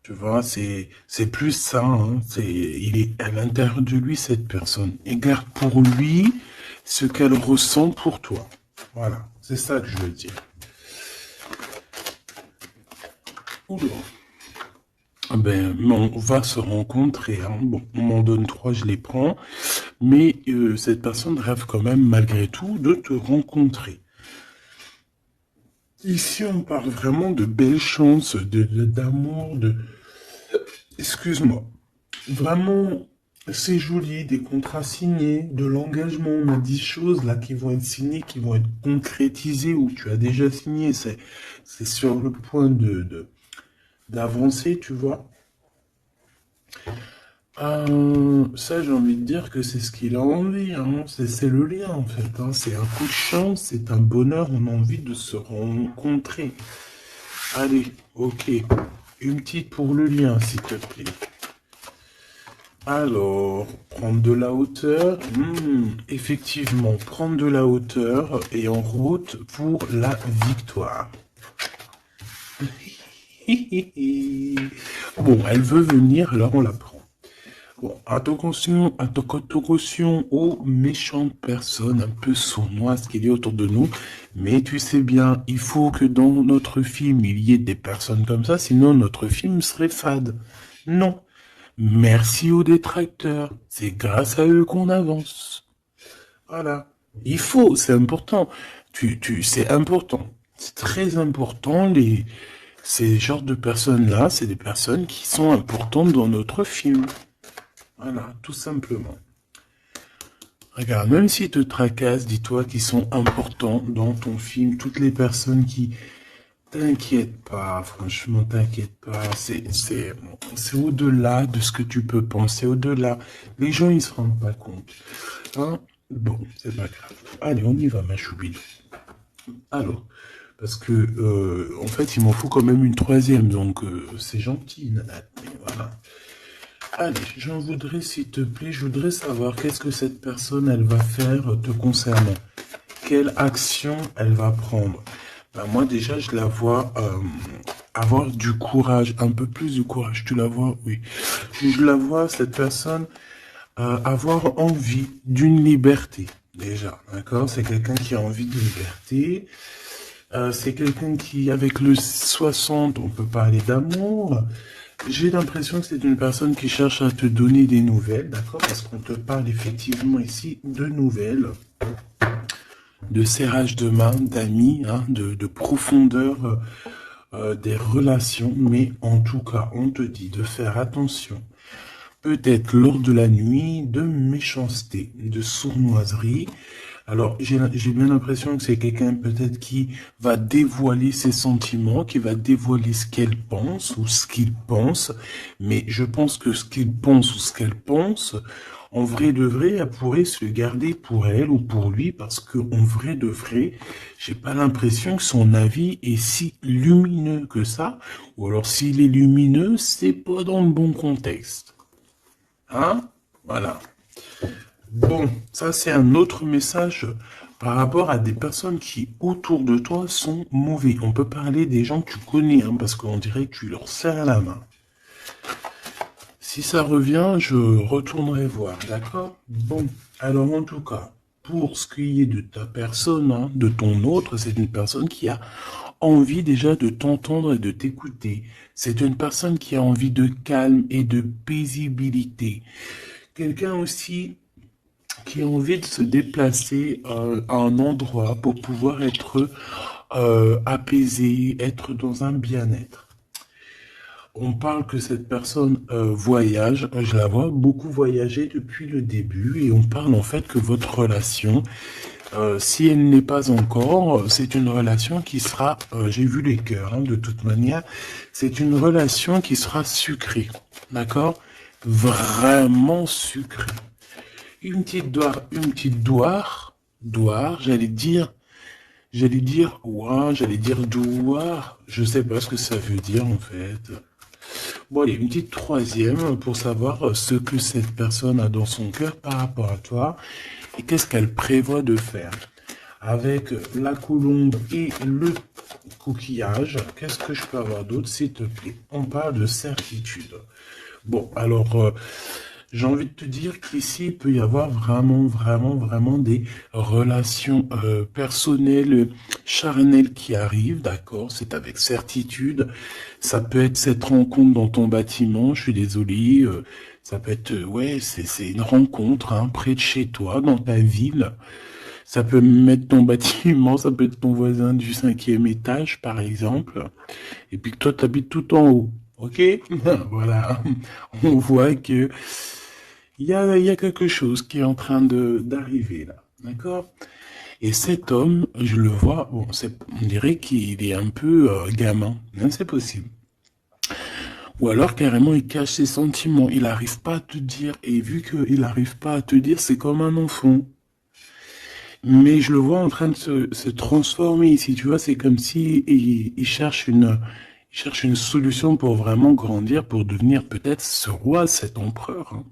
Tu vois, c'est plus ça, hein. Il est à l'intérieur de lui, cette personne. Et garde pour lui ce qu'elle ressent pour toi. Voilà, c'est ça que je veux dire. Oula. Ah ben, on va se rencontrer, hein. Bon, on m'en donne trois, je les prends. Mais cette personne rêve quand même, malgré tout, de te rencontrer. Ici, on parle vraiment de belles chances, d'amour, de... Excuse-moi. Vraiment, c'est joli, des contrats signés, de l'engagement. On a 10 choses là qui vont être signées, qui vont être concrétisées ou tu as déjà signé. C'est sur le point d'avancer, tu vois. Ça, j'ai envie de dire que c'est ce qu'il a envie, hein. C'est le lien, en fait, hein. C'est un coup de chance, c'est un bonheur, on a envie de se rencontrer. Allez, ok. Une petite pour le lien, s'il te plaît. Alors, prendre de la hauteur. Effectivement, prendre de la hauteur et en route pour la victoire. Bon, elle veut venir, alors on la prend. Bon, attention aux méchantes personnes un peu sournoises qu'il y a autour de nous. Mais tu sais bien, il faut que dans notre film, il y ait des personnes comme ça, sinon notre film serait fade. Non. Merci aux détracteurs. C'est grâce à eux qu'on avance. Voilà. Il faut, c'est important. C'est important. C'est très important. Ces genres de personnes-là, c'est des personnes qui sont importantes dans notre film. Voilà, tout simplement. Regarde, même s'ils te tracassent, dis-toi qu'ils sont importants dans ton film. Toutes les personnes qui... T'inquiète pas, franchement, t'inquiète pas. C'est au-delà de ce que tu peux penser, au-delà. Les gens, ils se rendent pas compte. Hein? Bon, c'est pas grave. Allez, on y va, ma choubine. Alors, parce que, en fait, il m'en faut quand même une troisième, donc c'est gentil, Nana. Mais voilà. Allez, j'en voudrais, s'il te plaît, je voudrais savoir qu'est-ce que cette personne, elle va faire te concernant. Quelle action elle va prendre. Ben moi, déjà, je la vois avoir du courage, un peu plus de courage. Tu la vois, oui. Je la vois, cette personne, avoir envie d'une liberté, déjà. D'accord? C'est quelqu'un qui a envie de liberté. C'est quelqu'un qui, avec le 60, on peut parler d'amour. J'ai l'impression que c'est une personne qui cherche à te donner des nouvelles, d'accord? Parce qu'on te parle effectivement ici de nouvelles, de serrage de main, d'amis, hein, de profondeur des relations. Mais en tout cas, on te dit de faire attention. Peut-être lors de la nuit, de méchanceté, de sournoiserie. Alors, j'ai bien l'impression que c'est quelqu'un peut-être qui va dévoiler ses sentiments, qui va dévoiler ce qu'elle pense ou ce qu'il pense. Mais je pense que ce qu'il pense ou ce qu'elle pense, en vrai de vrai, elle pourrait se le garder pour elle ou pour lui parce que en vrai de vrai, j'ai pas l'impression que son avis est si lumineux que ça. Ou alors s'il est lumineux, c'est pas dans le bon contexte. Hein? Voilà. Bon, ça c'est un autre message par rapport à des personnes qui autour de toi sont mauvais. On peut parler des gens que tu connais, hein, parce qu'on dirait que tu leur serres la main. Si ça revient, je retournerai voir, d'accord? Bon, alors en tout cas, pour ce qui est de ta personne, hein, de ton autre, c'est une personne qui a envie déjà de t'entendre et de t'écouter. C'est une personne qui a envie de calme et de paisibilité. Quelqu'un aussi qui a envie de se déplacer à un endroit pour pouvoir être apaisé, être dans un bien-être. On parle que cette personne voyage, je la vois beaucoup voyager depuis le début et on parle en fait que votre relation, si elle n'est pas encore, c'est une relation qui sera, j'ai vu les cœurs, hein, de toute manière, c'est une relation qui sera sucrée, d'accord? Vraiment sucrée. Une petite doire, ouah, j'allais dire douar, je sais pas ce que ça veut dire en fait. Bon, allez, une petite troisième pour savoir ce que cette personne a dans son cœur par rapport à toi et qu'est-ce qu'elle prévoit de faire. avec la colombe et le coquillage. Qu'est-ce que je peux avoir d'autre, s'il te plaît? On parle de certitude. Bon, alors, j'ai envie de te dire qu'ici, il peut y avoir vraiment des relations personnelles, charnelles qui arrivent, d'accord? C'est avec certitude. Ça peut être cette rencontre dans ton bâtiment, je suis désolé. Ça peut être, ouais, c'est une rencontre, hein, près de chez toi, dans ta ville. Ça peut mettre ton bâtiment, ça peut être ton voisin du 5e étage, par exemple. Et puis que toi, t'habites tout en haut. Ok? Voilà. On voit que il y a quelque chose qui est en train d'arriver là. D'accord? Et cet homme, je le vois, bon, on dirait qu'il est un peu gamin. Hein, c'est possible. Ou alors carrément il cache ses sentiments. Il n'arrive pas à te dire. Et vu qu'il n'arrive pas à te dire, c'est comme un enfant. Mais je le vois en train de se transformer ici. Tu vois, c'est comme si il cherche une solution pour vraiment grandir, pour devenir peut-être ce roi, cet empereur. Hein.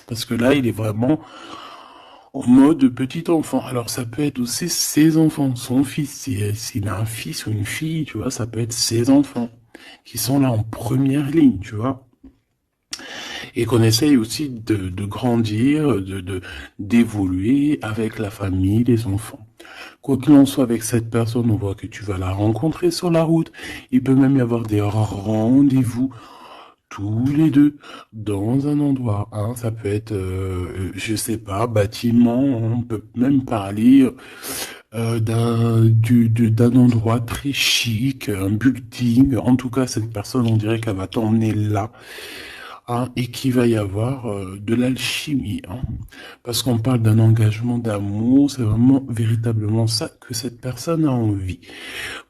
Parce que là, il est vraiment en mode petit enfant. Alors ça peut être aussi ses enfants, son fils. S'il a un fils ou une fille, tu vois, ça peut être ses enfants qui sont là en première ligne, tu vois. Et qu'on essaye aussi de grandir, d'évoluer avec la famille, les enfants. Quoi qu'il en soit avec cette personne, on voit que tu vas la rencontrer sur la route. Il peut même y avoir des rendez-vous tous les deux dans un endroit. Hein. Ça peut être, je sais pas, bâtiment. On peut même parler d'un endroit très chic, un building. En tout cas, cette personne, on dirait qu'elle va t'emmener là. Hein, et qu'il va y avoir de l'alchimie. Hein. Parce qu'on parle d'un engagement d'amour, c'est vraiment véritablement ça que cette personne a envie.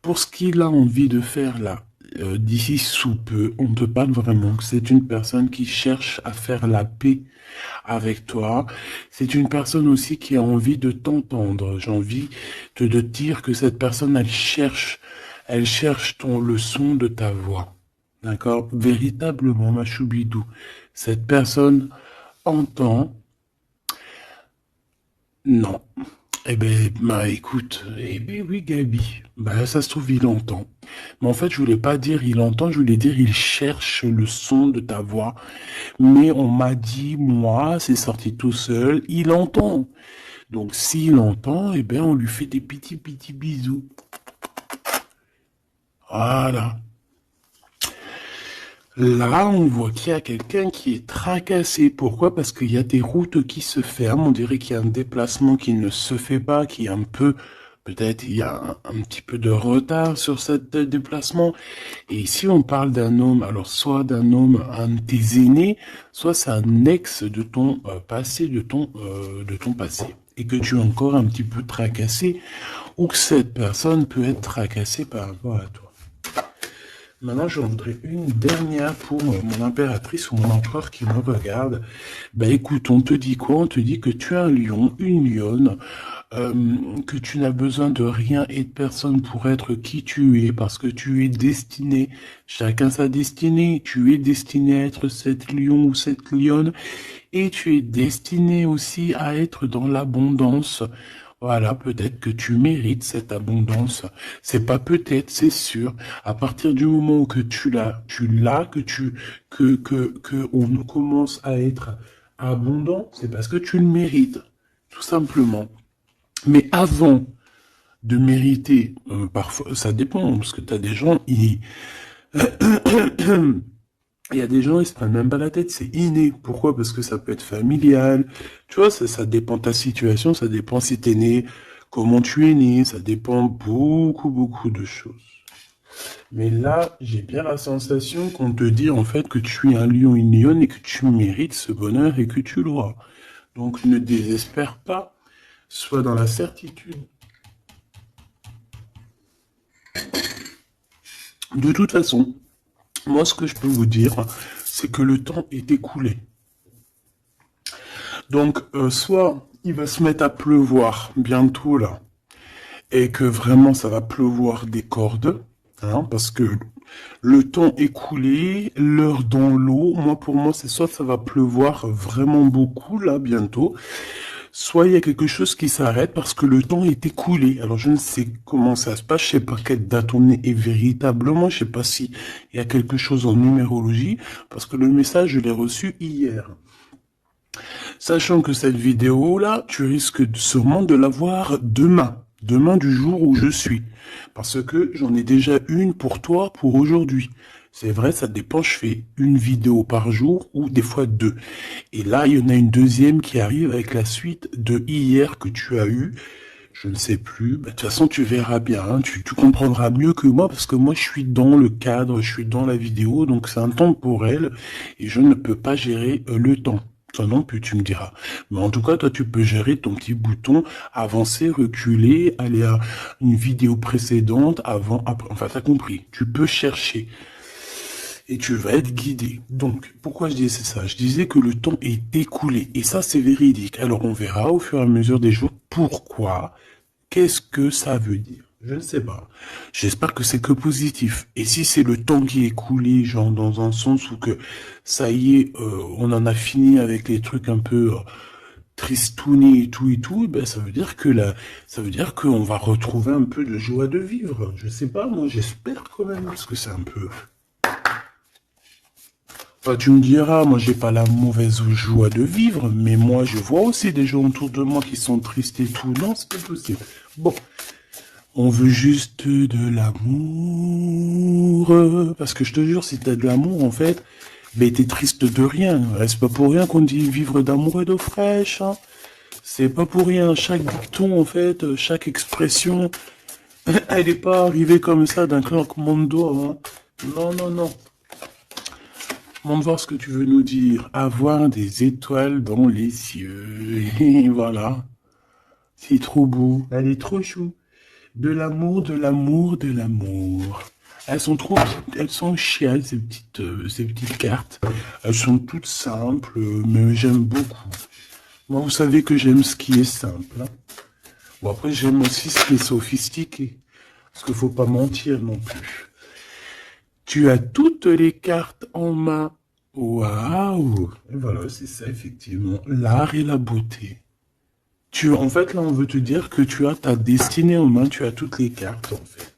Pour ce qu'il a envie de faire là, d'ici sous peu, on te parle vraiment que c'est une personne qui cherche à faire la paix avec toi. C'est une personne aussi qui a envie de t'entendre. J'ai envie de dire que cette personne, elle cherche le son de ta voix. D'accord? Véritablement, ma choubidou. Cette personne entend. Non. Eh ben, bah, écoute, eh ben oui, Gabi. Bah, ça se trouve, il entend. Mais en fait, je voulais pas dire il entend, je voulais dire il cherche le son de ta voix. Mais on m'a dit, moi, c'est sorti tout seul, il entend. Donc, s'il entend, eh ben, on lui fait des petits bisous. Voilà. Là, on voit qu'il y a quelqu'un qui est tracassé. Pourquoi? Parce qu'il y a des routes qui se ferment. On dirait qu'il y a un déplacement qui ne se fait pas, qui est un peu, peut-être il y a un petit peu de retard sur ce déplacement. Et ici, on parle d'un homme, alors soit d'un homme, un de tes aînés, soit c'est un ex de ton passé, de ton passé. Et que tu es encore un petit peu tracassé, ou que cette personne peut être tracassée par rapport à toi. Maintenant, je voudrais une dernière pour mon impératrice ou mon empereur qui me regarde. Ben écoute, on te dit quoi? On te dit que tu es un lion, une lionne, que tu n'as besoin de rien et de personne pour être qui tu es, parce que tu es destiné, chacun sa destinée, tu es destiné à être cette lion ou cette lionne, et tu es destiné aussi à être dans l'abondance. Voilà, peut-être que tu mérites cette abondance. C'est pas peut-être, c'est sûr. À partir du moment que tu l'as, que on commence à être abondant, c'est parce que tu le mérites, tout simplement. Mais avant de mériter, parfois, ça dépend, parce que t'as des gens, il y a des gens, ils se prennent même pas la tête, c'est inné. Pourquoi? Parce que ça peut être familial. Tu vois, ça dépend de ta situation, ça dépend si t'es né, comment tu es né, ça dépend beaucoup de choses. Mais là, j'ai bien la sensation qu'on te dit en fait que tu es un lion, une lionne et que tu mérites ce bonheur et que tu l'auras. Donc ne désespère pas, sois dans la certitude. De toute façon, moi ce que je peux vous dire, c'est que le temps est écoulé. Donc soit il va se mettre à pleuvoir bientôt là, et que vraiment ça va pleuvoir des cordes, hein, parce que le temps écoulé, l'heure dans l'eau, pour moi c'est soit ça va pleuvoir vraiment beaucoup là bientôt, soit il y a quelque chose qui s'arrête parce que le temps est écoulé. Alors je ne sais comment ça se passe, je sais pas quelle date on est véritablement, je sais pas si il y a quelque chose en numérologie, parce que le message je l'ai reçu hier. Sachant que cette vidéo-là, tu risques sûrement de la voir demain. Demain du jour où je suis. Parce que j'en ai déjà une pour toi pour aujourd'hui. C'est vrai, ça dépend, je fais une vidéo par jour ou des fois deux. Et là, il y en a une deuxième qui arrive avec la suite de hier que tu as eu. Je ne sais plus. Bah, de toute façon, tu verras bien. Hein. Tu comprendras mieux que moi parce que moi, je suis dans le cadre, je suis dans la vidéo. Donc, c'est un temporel et je ne peux pas gérer le temps. Toi non plus, tu me diras. Mais en tout cas, toi, tu peux gérer ton petit bouton, avancer, reculer, aller à une vidéo précédente, avant, après. Enfin, t'as compris. Tu peux chercher. Et tu vas être guidé. Donc, pourquoi je disais ça? Je disais que le temps est écoulé. Et ça, c'est véridique. Alors, on verra au fur et à mesure des jours pourquoi. Qu'est-ce que ça veut dire? Je ne sais pas. J'espère que c'est que positif. Et si c'est le temps qui est écoulé, genre dans un sens où que ça y est, on en a fini avec les trucs un peu tristounis et tout, ben ça veut dire que ça veut dire qu'on va retrouver un peu de joie de vivre. Je sais pas, moi j'espère quand même, parce que c'est un peu. Enfin, tu me diras, moi j'ai pas la mauvaise joie de vivre, mais moi je vois aussi des gens autour de moi qui sont tristes et tout. Non, c'est pas possible. Bon. On veut juste de l'amour. Parce que je te jure, si t'as de l'amour, en fait, ben t'es triste de rien. C'est pas pour rien qu'on dit vivre d'amour et d'eau fraîche. Hein. C'est pas pour rien. Chaque dicton, en fait, chaque expression, elle est pas arrivée comme ça d'un claquement de doigts. Hein. Non, non, non. On va voir ce que tu veux nous dire. Avoir des étoiles dans les cieux. Et voilà. C'est trop beau. Elle est trop chou. De l'amour, de l'amour, de l'amour. Elles sont trop petites, elles sont chiales, ces petites cartes. Elles sont toutes simples, mais j'aime beaucoup. Moi, vous savez que j'aime ce qui est simple. Hein. Bon, après, j'aime aussi ce qui est sophistiqué. Parce qu'il faut pas mentir non plus. Tu as toutes les cartes en main. Waouh! Et voilà, c'est ça, effectivement. L'art et la beauté. En fait, là, on veut te dire que tu as ta destinée en main, tu as toutes les cartes, en fait.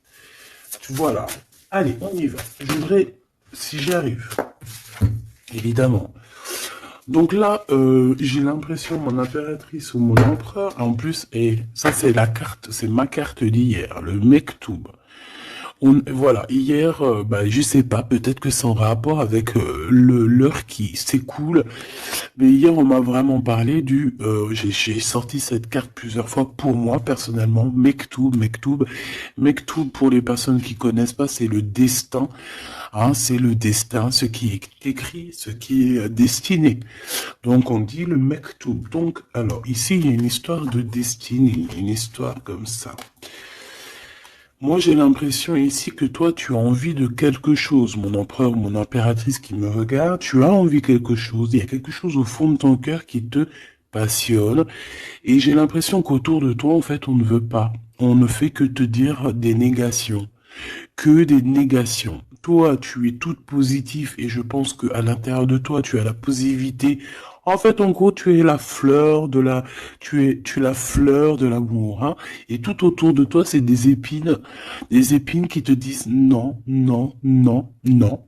Voilà. Allez, on y va. Je voudrais, si j'y arrive, évidemment. Donc là, j'ai l'impression, mon impératrice ou mon empereur, en plus, et ça c'est la carte, c'est ma carte d'hier, le Mektoub. Voilà, hier, je sais pas, peut-être que c'est en rapport avec l'heure qui s'écoule, mais hier on m'a vraiment parlé j'ai sorti cette carte plusieurs fois pour moi personnellement, Mektoub. Mektoub pour les personnes qui connaissent pas, c'est le destin, hein, c'est le destin, ce qui est écrit, ce qui est destiné. Donc on dit le Mektoub. Donc alors ici il y a une histoire de destinée, une histoire comme ça. Moi, j'ai l'impression ici que toi, tu as envie de quelque chose. Mon empereur, mon impératrice qui me regarde, tu as envie de quelque chose. Il y a quelque chose au fond de ton cœur qui te passionne. Et j'ai l'impression qu'autour de toi, en fait, on ne veut pas. On ne fait que te dire des négations. Que des négations. Toi, tu es toute positive et je pense qu'à l'intérieur de toi, tu as la positivité. En fait, en gros, tu es la fleur de tu es la fleur de l'amour, hein. Et tout autour de toi, c'est des épines qui te disent non, non, non, non.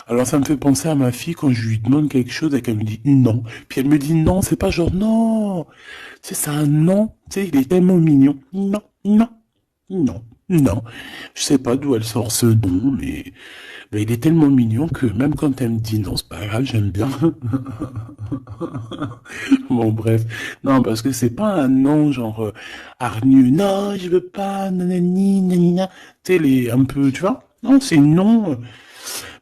Alors, ça me fait penser à ma fille quand je lui demande quelque chose et qu'elle me dit non. Puis elle me dit non, c'est pas genre non. C'est un non. Tu sais, il est tellement mignon. Non, non, non. Non, je sais pas d'où elle sort ce nom, mais il est tellement mignon que même quand elle me dit non, c'est pas grave, j'aime bien. Bon, bref. Non, parce que c'est pas un nom genre hargneux. Non, je veux pas, nanani, nanina. Tu sais, un peu, tu vois? Non, c'est non.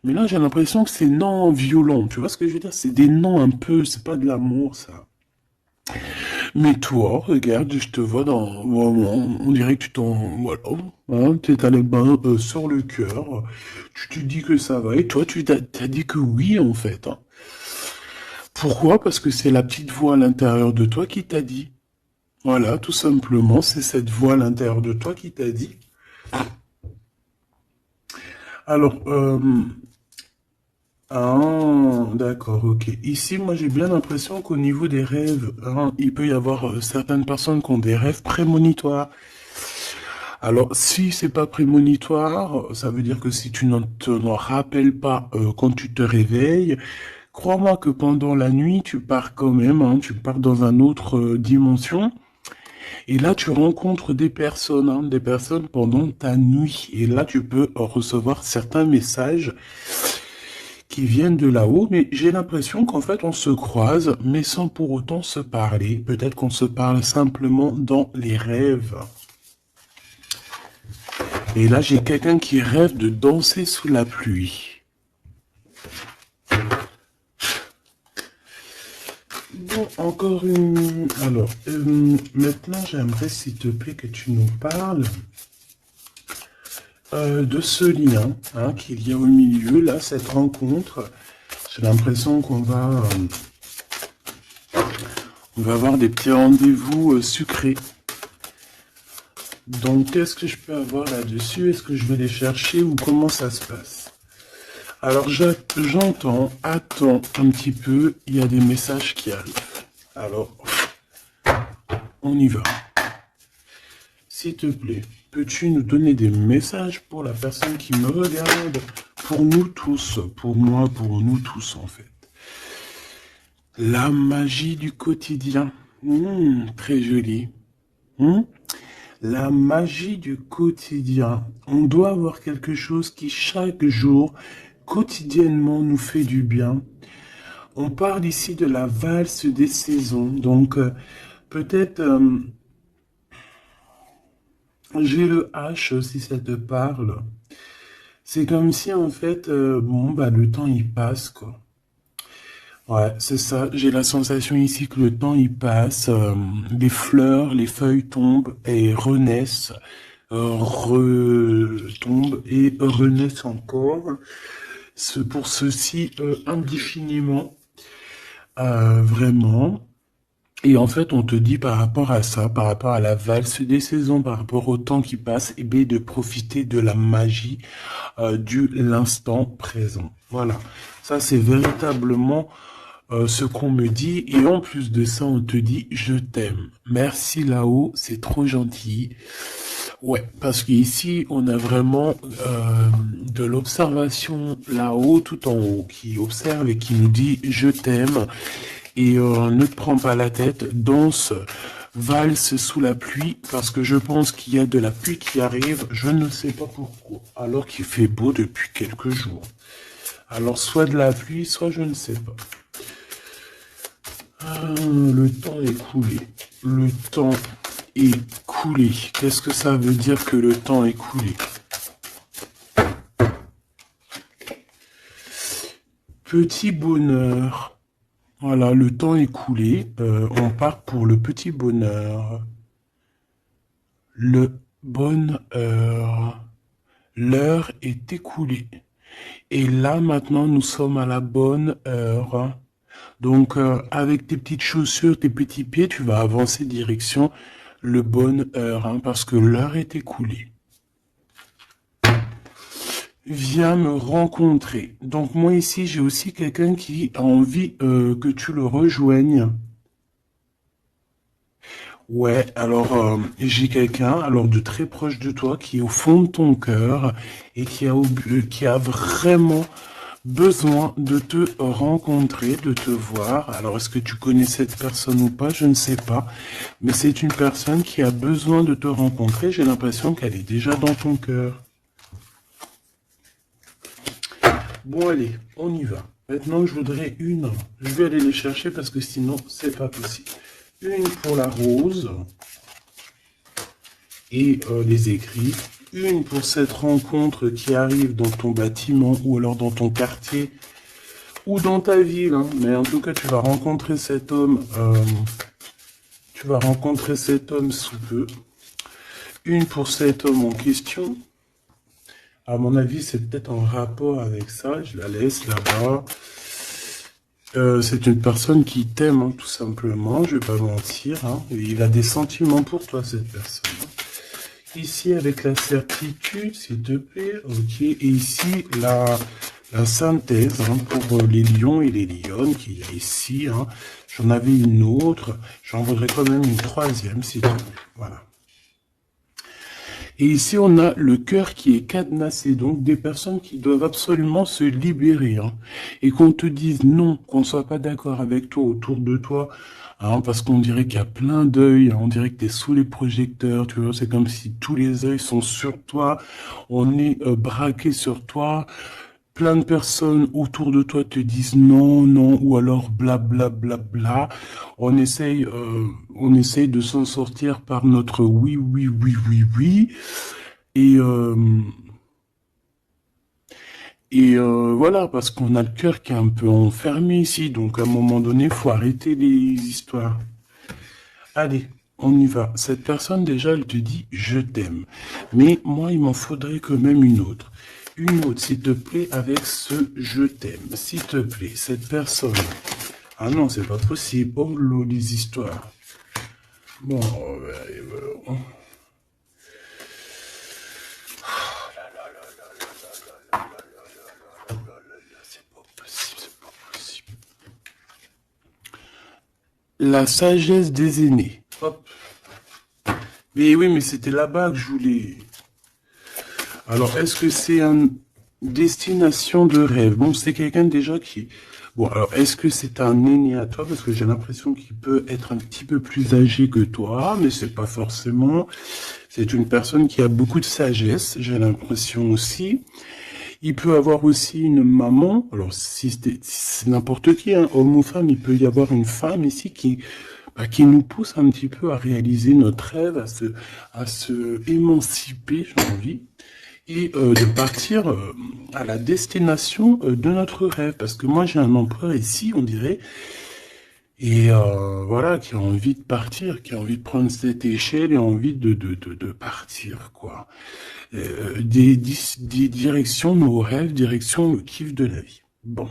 Mais là, j'ai l'impression que c'est non violent. Tu vois ce que je veux dire? C'est des noms un peu, c'est pas de l'amour, ça. Mais toi, regarde, je te vois on dirait que tu voilà, hein, t'es allé sur le cœur, tu te dis que ça va, et toi, t'as dit que oui, en fait. Hein. Pourquoi? Parce que c'est la petite voix à l'intérieur de toi qui t'a dit. Voilà, tout simplement, c'est cette voix à l'intérieur de toi qui t'a dit. Alors, ah, d'accord, ok. Ici, moi, j'ai bien l'impression qu'au niveau des rêves, hein, il peut y avoir certaines personnes qui ont des rêves prémonitoires. Alors, si c'est pas prémonitoire, ça veut dire que si tu ne t'en rappelles pas quand tu te réveilles, crois-moi que pendant la nuit, tu pars quand même, hein, tu pars dans une autre dimension. Et là, tu rencontres des personnes pendant ta nuit. Et là, tu peux recevoir certains messages qui viennent de là-haut. Mais j'ai l'impression qu'en fait, on se croise, mais sans pour autant se parler. Peut-être qu'on se parle simplement dans les rêves. Et là, j'ai quelqu'un qui rêve de danser sous la pluie. Bon, encore une... Alors, maintenant, j'aimerais, s'il te plaît, que tu nous parles de ce lien hein, qu'il y a au milieu, là, cette rencontre. J'ai l'impression on va avoir des petits rendez-vous sucrés. Donc, qu'est-ce que je peux avoir là-dessus? Est-ce que je vais les chercher ou comment ça se passe? Alors, j'entends, attends un petit peu, il y a des messages qui arrivent. Alors, on y va. S'il te plaît, peux-tu nous donner des messages pour la personne qui me regarde? Pour nous tous, pour moi, pour nous tous en fait. La magie du quotidien. Très joli. La magie du quotidien. On doit avoir quelque chose qui chaque jour, quotidiennement, nous fait du bien. On parle ici de la valse des saisons. Donc, peut-être, j'ai le H si ça te parle. C'est comme si, en fait, le temps, il passe, quoi. Ouais, c'est ça. J'ai la sensation ici que le temps, il passe. Les fleurs, les feuilles tombent et renaissent. Retombent et renaissent encore. Pour ceci, indéfiniment. Vraiment. Et en fait, on te dit par rapport à ça, par rapport à la valse des saisons, par rapport au temps qui passe, et bien de profiter de la magie du l'instant présent. Voilà. Ça, c'est véritablement ce qu'on me dit. Et en plus de ça, on te dit « Je t'aime ». Merci là-haut, c'est trop gentil. Ouais, parce qu'ici, on a vraiment de l'observation là-haut, tout en haut, qui observe et qui nous dit « Je t'aime ». Et ne te prends pas la tête, danse, valse sous la pluie, parce que je pense qu'il y a de la pluie qui arrive, je ne sais pas pourquoi, alors qu'il fait beau depuis quelques jours. Alors soit de la pluie, soit je ne sais pas. Le temps est coulé. Le temps est coulé. Qu'est-ce que ça veut dire que le temps est coulé? Petit bonheur. Voilà, le temps est coulé. On part pour le petit bonheur. Le bonheur. L'heure est écoulée. Et là, maintenant, nous sommes à la bonne heure. Donc, avec tes petites chaussures, tes petits pieds, tu vas avancer direction le bonne heure, hein, parce que l'heure est écoulée. Viens me rencontrer. Donc, moi, ici, j'ai aussi quelqu'un qui a envie que tu le rejoignes. Ouais, alors j'ai quelqu'un alors de très proche de toi qui est au fond de ton cœur et qui a vraiment besoin de te rencontrer, de te voir. Alors est-ce que tu connais cette personne ou pas? Je ne sais pas. Mais c'est une personne qui a besoin de te rencontrer. J'ai l'impression qu'elle est déjà dans ton cœur. Bon allez, on y va. Maintenant je voudrais une. Je vais aller les chercher parce que sinon c'est pas possible. Une pour la rose et les écrits. Une pour cette rencontre qui arrive dans ton bâtiment ou alors dans ton quartier ou dans ta ville. Hein. Mais en tout cas, tu vas rencontrer cet homme. Tu vas rencontrer cet homme sous peu. Une pour cet homme en question. À mon avis, c'est peut-être en rapport avec ça. Je la laisse là-bas. C'est une personne qui t'aime, hein, tout simplement, je vais pas mentir. Hein. Il a des sentiments pour toi, cette personne. Ici, avec la certitude, s'il te plaît, ok. Et ici, la synthèse hein, pour les lions et les lionnes qu'il y a ici. Hein. J'en avais une autre, j'en voudrais quand même une troisième, si tu veux. Voilà. Et ici, on a le cœur qui est cadenassé, donc des personnes qui doivent absolument se libérer. Hein, et qu'on te dise non, qu'on ne soit pas d'accord avec toi, autour de toi, hein, parce qu'on dirait qu'il y a plein d'œils, hein, on dirait que tu es sous les projecteurs, tu vois, c'est comme si tous les œils sont sur toi, on est braqué sur toi, plein de personnes autour de toi te disent non, non, ou alors bla bla bla bla. On essaye de s'en sortir par notre oui, oui, oui, oui, oui. Et, euh, voilà, parce qu'on a le cœur qui est un peu enfermé ici. Donc à un moment donné, faut arrêter les histoires. Allez, on y va. Cette personne, déjà, elle te dit je t'aime. Mais moi, il m'en faudrait quand même une autre. Une autre, s'il te plaît, avec ce je t'aime. S'il te plaît, cette personne. Ah non, c'est pas possible. Oh là, les histoires. Bon, c'est pas possible, c'est pas possible. La sagesse des aînés. Hop. Mais oui, mais c'était là-bas que je voulais. Alors, est-ce que c'est une destination de rêve? Bon, c'est quelqu'un déjà qui... Bon, alors, est-ce que c'est un aîné à toi? Parce que j'ai l'impression qu'il peut être un petit peu plus âgé que toi, mais c'est pas forcément. C'est une personne qui a beaucoup de sagesse, j'ai l'impression aussi. Il peut avoir aussi une maman. Alors, si c'est n'importe qui, hein, homme ou femme, il peut y avoir une femme ici qui nous pousse un petit peu à réaliser notre rêve, à se émanciper, j'ai envie, et de partir à la destination de notre rêve. Parce que moi, j'ai un emploi ici, on dirait, et voilà, qui a envie de partir, qui a envie de prendre cette échelle et envie de partir, quoi. Des directions, nos rêves, direction le kiff de la vie. Bon,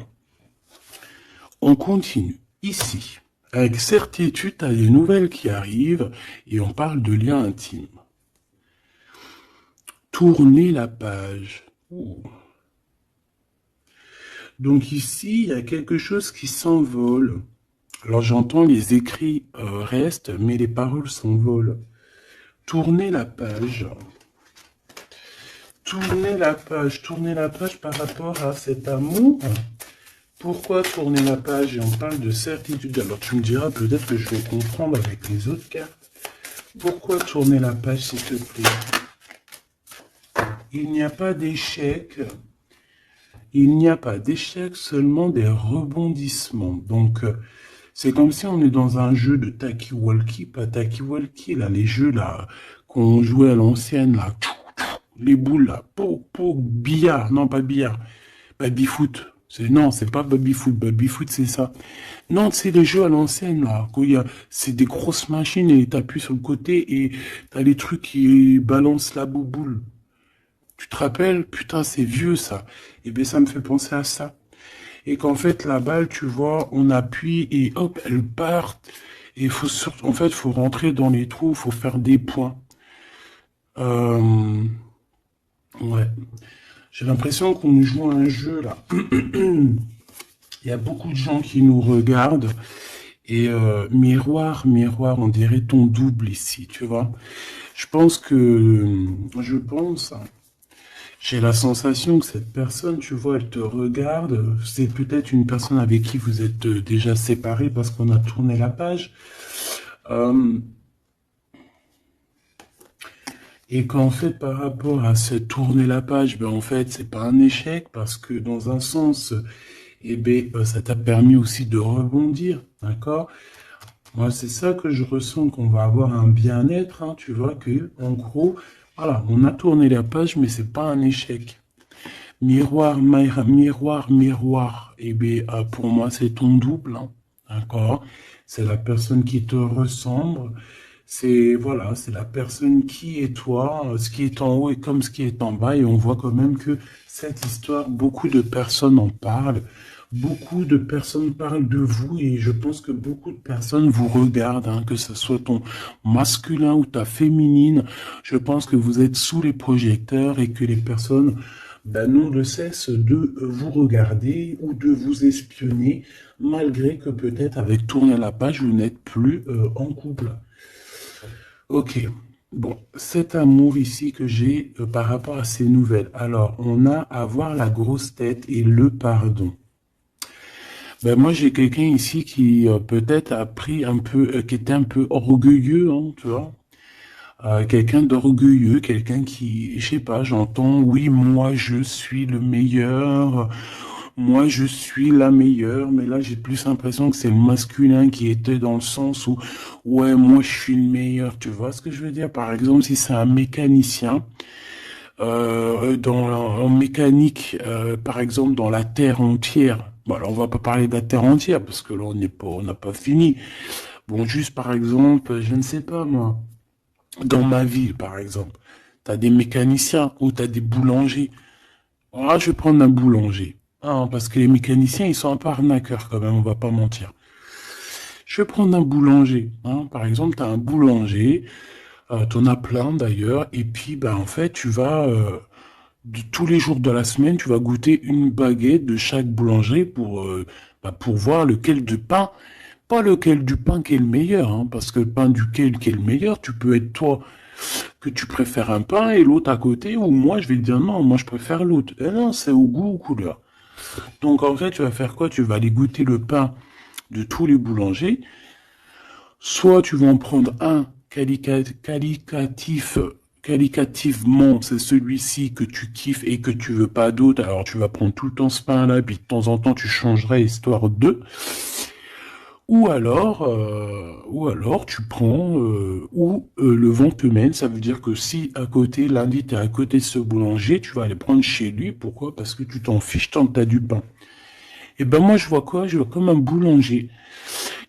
on continue. Ici, avec certitude, tu as des nouvelles qui arrivent et on parle de liens intimes. Tourner la page. Ouh. Donc ici, il y a quelque chose qui s'envole. Alors j'entends les écrits restent, mais les paroles s'envolent. Tourner la page. Tourner la page par rapport à cet amour. Pourquoi tourner la page? Et on parle de certitude. Alors tu me diras peut-être que je vais comprendre avec les autres cartes. Pourquoi tourner la page, s'il te plaît? Il n'y a pas d'échec. Il n'y a pas d'échec, seulement des rebondissements. Donc, c'est comme si on est dans un jeu de talkie-walkie, pas talkie-walkie, là, les jeux là qu'on jouait à l'ancienne, là, les boules là, billard, non pas billard, baby-foot. Non, c'est pas baby-foot, baby-foot c'est ça. Non, c'est les jeux à l'ancienne là, c'est des grosses machines et t'appuies sur le côté et t'as les trucs qui balancent la bouboule. Tu te rappelles? Putain, c'est vieux ça. Et bien ça me fait penser à ça. Et qu'en fait la balle, tu vois, on appuie et hop, elle part. Et en fait, faut rentrer dans les trous, faut faire des points. Ouais. J'ai l'impression qu'on joue à un jeu là. Il y a beaucoup de gens qui nous regardent. Et miroir, miroir, on dirait ton double ici, tu vois. Je pense, j'ai la sensation que cette personne, tu vois, elle te regarde. C'est peut-être une personne avec qui vous êtes déjà séparés parce qu'on a tourné la page. Et qu'en fait, par rapport à cette tourner la page, ben en fait, c'est pas un échec parce que dans un sens, eh ben, ça t'a permis aussi de rebondir, d'accord? Moi, c'est ça que je ressens, qu'on va avoir un bien-être, hein, tu vois, que, en gros, voilà, on a tourné la page, mais c'est pas un échec. Miroir, miroir, miroir, eh bien, pour moi, c'est ton double, hein, d'accord? C'est la personne qui te ressemble, voilà, c'est la personne qui est toi, ce qui est en haut et comme ce qui est en bas, et on voit quand même que cette histoire, beaucoup de personnes en parlent, beaucoup de personnes parlent de vous, et je pense que beaucoup de personnes vous regardent, hein, que ce soit ton masculin ou ta féminine, je pense que vous êtes sous les projecteurs et que les personnes ben, nous ne cesse de vous regarder ou de vous espionner, malgré que peut-être avec tourner la page, vous n'êtes plus en couple. Ok. Bon, cet amour ici que j'ai par rapport à ces nouvelles. Alors, on a à voir la grosse tête et le pardon. Ben moi, j'ai quelqu'un ici qui peut-être a pris un peu, qui était un peu orgueilleux, hein, tu vois. Quelqu'un d'orgueilleux, quelqu'un qui, je sais pas, j'entends, oui, moi je suis le meilleur, moi je suis la meilleure, mais là j'ai plus l'impression que c'est le masculin qui était dans le sens où, ouais, moi je suis le meilleur, tu vois ce que je veux dire? Par exemple, si c'est un mécanicien, en mécanique, par exemple, dans la Terre entière, bon, alors on va pas parler de la Terre entière, parce que là on n'a pas fini. Bon, juste par exemple, je ne sais pas moi. Dans ma ville, par exemple, tu as des mécaniciens ou tu as des boulangers. Ah, je vais prendre un boulanger. Ah, parce que les mécaniciens, ils sont un peu arnaqueurs quand même, on va pas mentir. Je vais prendre un boulanger. Hein. Par exemple, tu as un boulanger, tu en as plein d'ailleurs, et puis ben, en fait, tu vas, de tous les jours de la semaine, tu vas goûter une baguette de chaque boulanger pour voir lequel du pain, pas lequel du pain qui est le meilleur, hein, parce que le pain duquel qui est le meilleur, tu peux être toi que tu préfères un pain et l'autre à côté, ou moi je vais te dire non, moi je préfère l'autre. Et non, c'est au goût, aux couleurs. Donc en fait, tu vas faire quoi? Tu vas aller goûter le pain de tous les boulangers. Soit tu vas en prendre un qualitativement, c'est celui-ci que tu kiffes et que tu veux pas d'autre. Alors tu vas prendre tout le temps ce pain-là, puis de temps en temps tu changerais histoire de. Ou alors tu prends le vent te mène, ça veut dire que si à côté, lundi, tu es à côté de ce boulanger, tu vas aller prendre chez lui. Pourquoi? Parce que tu t'en fiches tant que tu as du pain. Et ben moi je vois quoi? Je vois comme un boulanger.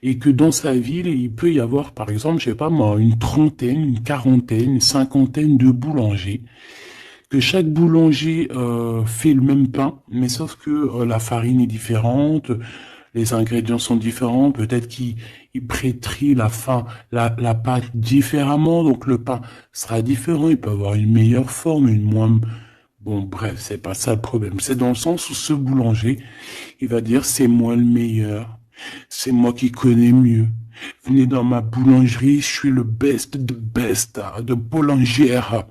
Et que dans sa ville, il peut y avoir, par exemple, je sais pas moi, une trentaine, une quarantaine, une cinquantaine de boulangers. Que chaque boulanger fait le même pain, mais sauf que la farine est différente, les ingrédients sont différents, peut-être qu'il pétrit la pâte différemment, donc le pain sera différent, il peut avoir une meilleure forme, une moins... Bon, bref, c'est pas ça le problème. C'est dans le sens où ce boulanger, il va dire c'est moi le meilleur, c'est moi qui connais mieux. Venez dans ma boulangerie, je suis le best de best, de boulangère.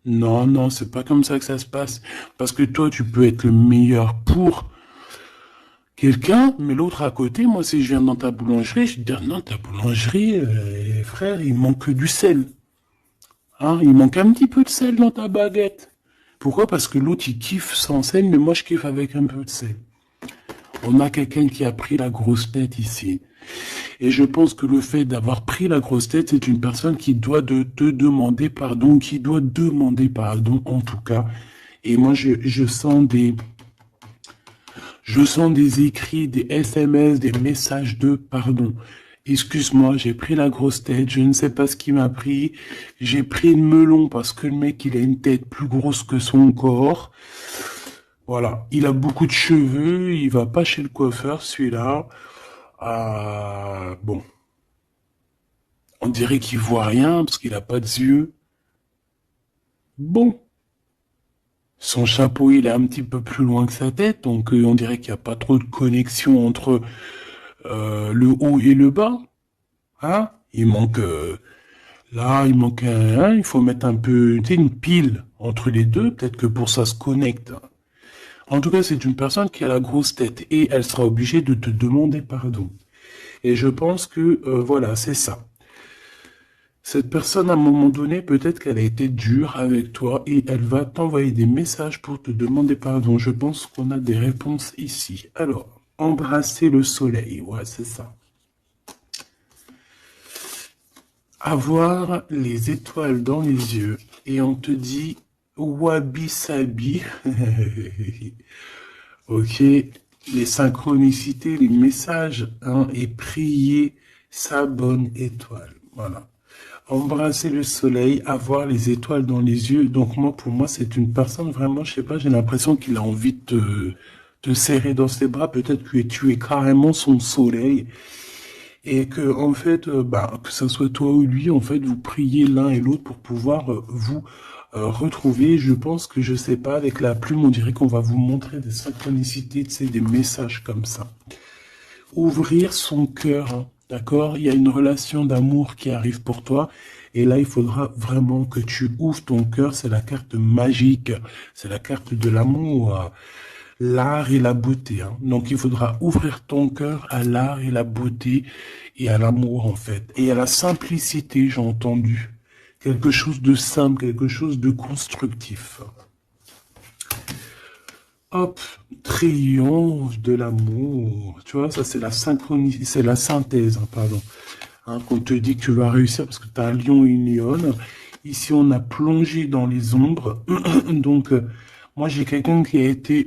Non, non, c'est pas comme ça que ça se passe. Parce que toi, tu peux être le meilleur pour quelqu'un, mais l'autre à côté, moi, si je viens dans ta boulangerie, je vais dire, non, ta boulangerie, frère, il manque du sel. Hein, il manque un petit peu de sel dans ta baguette. Pourquoi? Parce que l'autre, il kiffe sans sel, mais moi, je kiffe avec un peu de sel. On a quelqu'un qui a pris la grosse tête ici. Et je pense que le fait d'avoir pris la grosse tête, c'est une personne qui doit te demander pardon, qui doit demander pardon en tout cas. Et moi, je sens des écrits, des SMS, des messages de pardon. Excuse-moi, j'ai pris la grosse tête, je ne sais pas ce qui m'a pris. J'ai pris le melon parce que le mec, il a une tête plus grosse que son corps. Voilà, il a beaucoup de cheveux, il va pas chez le coiffeur, celui-là. Bon, on dirait qu'il voit rien parce qu'il a pas de yeux. Bon, son chapeau, il est un petit peu plus loin que sa tête, donc on dirait qu'il n'y a pas trop de connexion entre le haut et le bas. Hein? Il manque là, il manque il faut mettre un peu, tu sais, une pile entre les deux, peut-être que pour ça se connecte. En tout cas, c'est une personne qui a la grosse tête et elle sera obligée de te demander pardon. Et je pense que voilà, c'est ça. Cette personne, à un moment donné, peut-être qu'elle a été dure avec toi et elle va t'envoyer des messages pour te demander pardon. Je pense qu'on a des réponses ici. Alors, embrasser le soleil, ouais, c'est ça. Avoir les étoiles dans les yeux et on te dit wabi sabi. Ok, les synchronicités, les messages, hein, et prier sa bonne étoile. Voilà. Embrasser le soleil, avoir les étoiles dans les yeux. Donc moi, pour moi, c'est une personne vraiment, je sais pas, j'ai l'impression qu'il a envie de te serrer dans ses bras. Peut-être que tu es carrément son soleil. Et que, en fait, que ce soit toi ou lui, en fait, vous priez l'un et l'autre pour pouvoir vous retrouver. Je pense que, je sais pas, avec la plume, on dirait qu'on va vous montrer des synchronicités, tu sais, des messages comme ça. Ouvrir son cœur, hein, d'accord? Il y a une relation d'amour qui arrive pour toi. Et là, il faudra vraiment que tu ouvres ton cœur. C'est la carte magique. C'est la carte de l'amour, l'art et la beauté, hein. Donc, il faudra ouvrir ton cœur à l'art et la beauté et à l'amour, en fait. Et à la simplicité, j'ai entendu. Quelque chose de simple, quelque chose de constructif. Hop, triomphe de l'amour. Tu vois, ça c'est la synchronie, c'est la synthèse, hein, pardon. Hein, qu'on te dit que tu vas réussir parce que tu as un lion et une lionne. Ici, on a plongé dans les ombres. Donc, moi, j'ai quelqu'un qui a été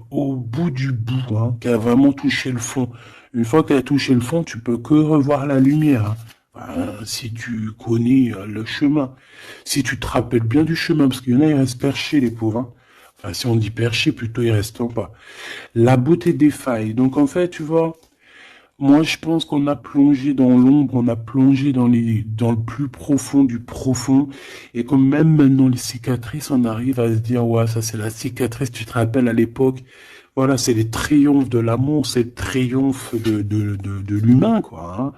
au bout du bout, hein, qui a vraiment touché le fond. Une fois qu'elle a touché le fond, tu peux que revoir la lumière, hein. Si tu connais le chemin, si tu te rappelles bien du chemin, parce qu'il y en a, ils restent perchés, les pauvres, hein. Enfin, si on dit perché, plutôt ils restent en bas. La beauté des failles. Donc en fait, tu vois, moi je pense qu'on a plongé dans l'ombre, on a plongé dans le plus profond du profond. Et comme même maintenant les cicatrices, on arrive à se dire, ouais, ça c'est la cicatrice, tu te rappelles à l'époque. Voilà, c'est les triomphes de l'amour, c'est le triomphe de l'humain, quoi, hein.